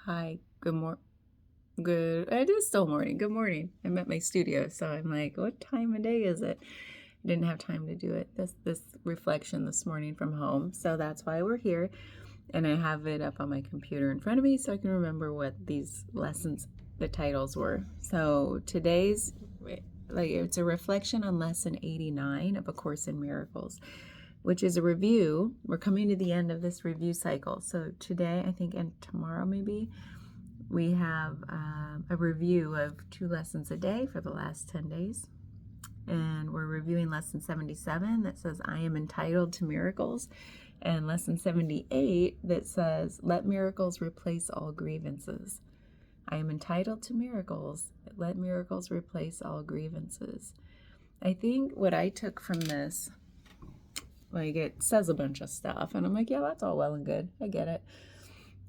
Hi, good. It is still morning. Good morning. I'm at my studio, so I'm like, what time of day is it? I didn't have time to do it. This reflection this morning from home, so that's why we're here. And I have it up on my computer in front of me, so I can remember what these lessons, the titles were. So today's, it's a reflection on lesson 89 of A Course in Miracles, which is a review. We're coming to the end of this review cycle. So today, I think, and tomorrow maybe, we have a review of 2 lessons a day for the last 10 days. And we're reviewing lesson 77 that says, I am entitled to miracles. And lesson 78 that says, let miracles replace all grievances. I am entitled to miracles. Let miracles replace all grievances. I think what I took from this, like, it says a bunch of stuff, and I'm like, yeah, that's all well and good. I get it.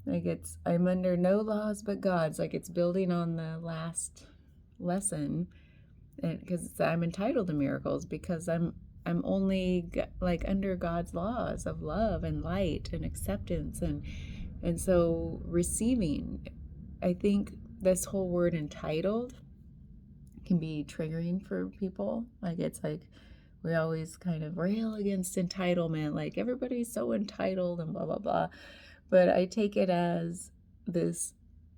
Like, I'm under no laws but God's. Like, it's building on the last lesson, and because I'm entitled to miracles because I'm only like under God's laws of love and light and acceptance, and so receiving. I think this whole word entitled can be triggering for people. Like, it's like we always kind of rail against entitlement, like everybody's so entitled and blah blah blah. But I take it as this,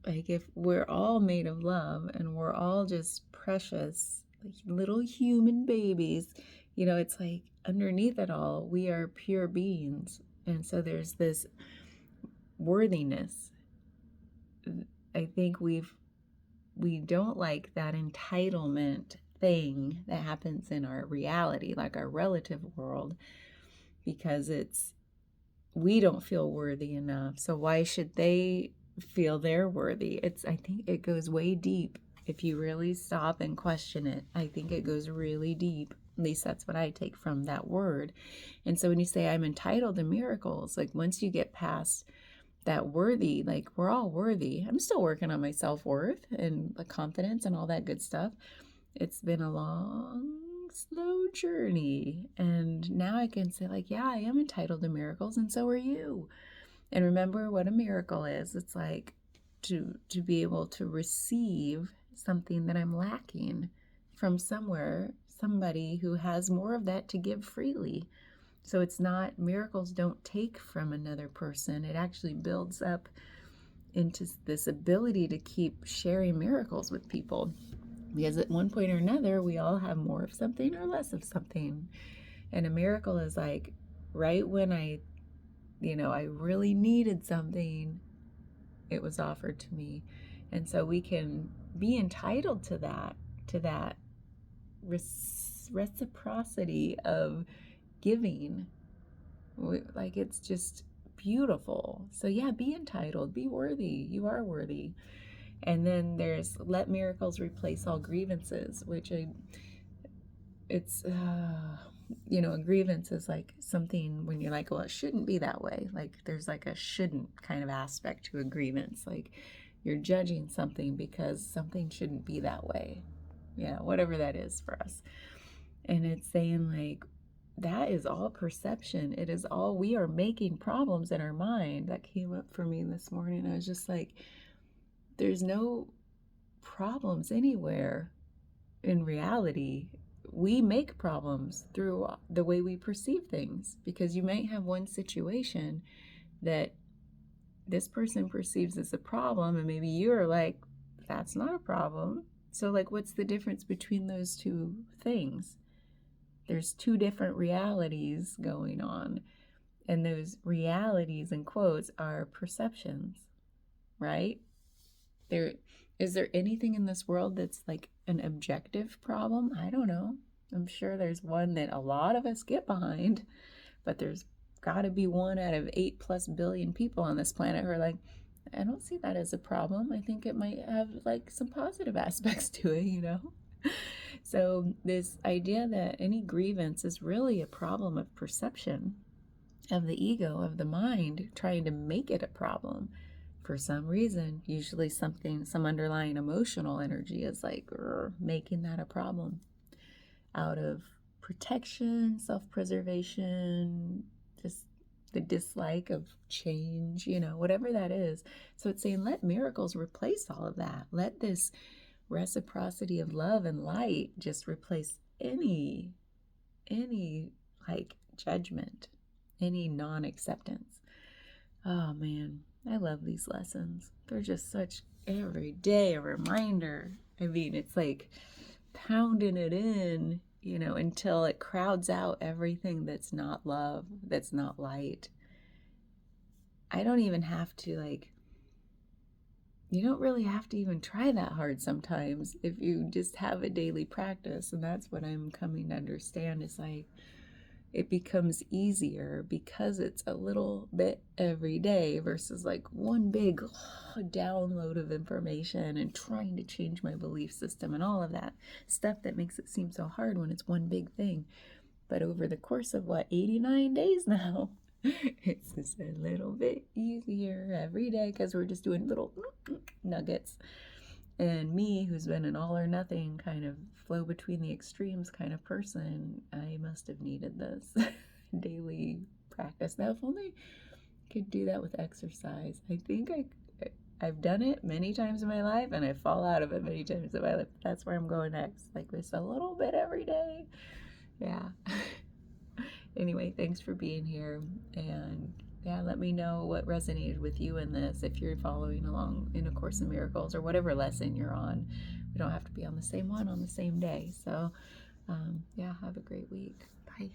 like, if we're all made of love and we're all just precious, like little human babies, it's like underneath it all, we are pure beings. And so there's this worthiness. I think we don't like that entitlement thing that happens in our reality, like our relative world, because we don't feel worthy enough. So why should they feel they're worthy? I think it goes way deep. If you really stop and question it, I think it goes really deep. At least that's what I take from that word. And so when you say I'm entitled to miracles, like once you get past that worthy, like we're all worthy. I'm still working on my self-worth and the confidence and all that good stuff. It's been a long, slow journey. And now I can say, like, yeah, I am entitled to miracles, and so are you. And remember what a miracle is. It's like to be able to receive something that I'm lacking from somewhere, somebody who has more of that to give freely. So it's not, miracles don't take from another person. It actually builds up into this ability to keep sharing miracles with people. Because at one point or another, we all have more of something or less of something. And a miracle is like right when I really needed something, it was offered to me. And so we can be entitled to that reciprocity of giving. Like, it's just beautiful. So yeah, be entitled, be worthy. You are worthy. And then there's let miracles replace all grievances, which a grievance is like something when you're like, well, it shouldn't be that way. Like, there's like a shouldn't kind of aspect to a grievance. Like, you're judging something because something shouldn't be that way. Whatever that is for us. And it's saying, like, that is all perception. It is all, we are making problems in our mind. That came up for me this morning. I was just like, there's no problems anywhere in reality. We make problems through the way we perceive things, because you might have one situation that this person perceives as a problem, and maybe you're like, that's not a problem. So, like, what's the difference between those two things? There's 2 different realities going on, and those realities, in quotes, are perceptions, right? Is there anything in this world that's like an objective problem? I don't know. I'm sure there's one that a lot of us get behind, but there's got to be one out of 8+ billion people on this planet who are like, I don't see that as a problem. I think it might have like some positive aspects to it. So this idea that any grievance is really a problem of perception, of the ego, of the mind, trying to make it a problem for some reason. Usually some underlying emotional energy is like making that a problem out of protection, self-preservation, just the dislike of change, whatever that is. So it's saying, let miracles replace all of that. Let this reciprocity of love and light just replace any like judgment, any non-acceptance. Oh man, I love these lessons. They're just such every day a reminder. I mean, it's like pounding it in, until it crowds out everything that's not love, that's not light. I don't even have to you don't really have to even try that hard sometimes if you just have a daily practice. And that's what I'm coming to understand is it becomes easier because it's a little bit every day versus one big download of information and trying to change my belief system and all of that stuff that makes it seem so hard when it's one big thing. But over the course of 89 days now, it's just a little bit easier every day because we're just doing little nuggets. And me, who's been an all or nothing kind of flow between the extremes kind of person, I must have needed this daily practice. Now, if only I could do that with exercise. I think I've done it many times in my life, and I fall out of it many times in my life. That's where I'm going next, just a little bit every day. Yeah. Anyway, thanks for being here, and yeah, let me know what resonated with you in this if you're following along in A Course in Miracles or whatever lesson you're on. We don't have to be on the same one on the same day. So, yeah, have a great week. Bye.